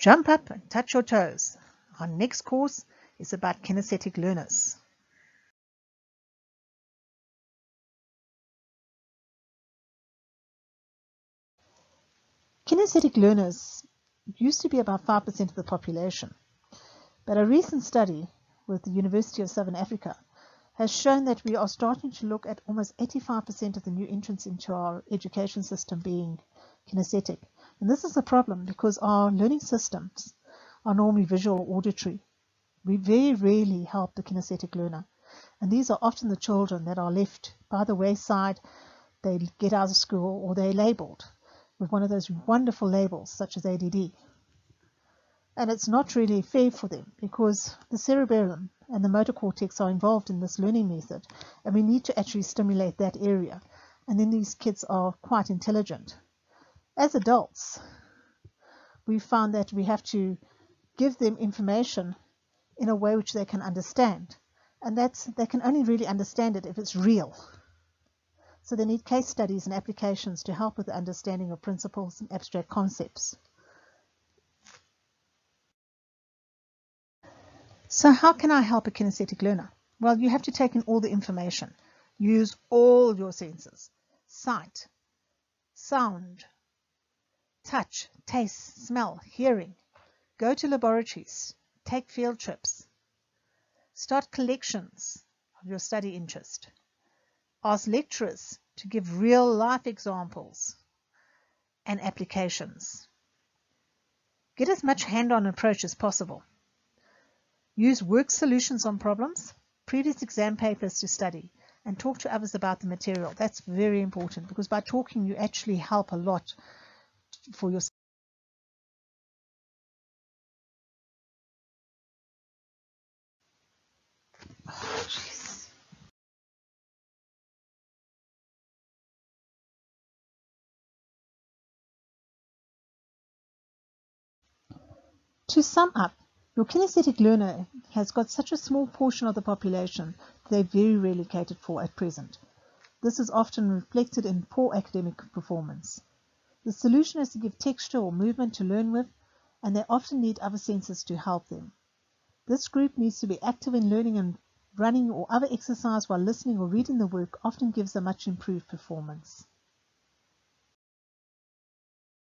Jump up and touch your toes. Our next course is about kinesthetic learners. Kinesthetic learners used to be about 5% of the population, but a recent study with the University of Southern Africa has shown that we are starting to look at almost 85% of the new entrants into our education system being kinesthetic. And this is a problem because our learning systems are normally visual or auditory. We very rarely help the kinesthetic learner. And these are often the children that are left by the wayside. They get out of school or they're labeled with one of those wonderful labels such as ADD. And it's not really fair for them because the cerebellum and the motor cortex are involved in this learning method, and we need to actually stimulate that area. And then these kids are quite intelligent. As adults, we found that we have to give them information in a way which they can understand, and they can only really understand it if it's real. So they need case studies and applications to help with the understanding of principles and abstract concepts. So how can I help a kinesthetic learner? Well, you have to take in all the information. Use all your senses: sight, sound, touch, taste, smell, hearing. Go to laboratories, take field trips, start collections of your study interest. Ask lecturers to give real-life examples and applications. Get as much hand-on approach as possible. Use work solutions on problems, previous exam papers to study, and talk to others about the material. That's very important because by talking you actually help a lot for yourself. To sum up, your kinesthetic learner has got such a small portion of the population that they're very rarely catered for at present. This is often reflected in poor academic performance. The solution is to give texture or movement to learn with, and they often need other senses to help them. This group needs to be active in learning, and running or other exercise while listening or reading the work often gives a much improved performance.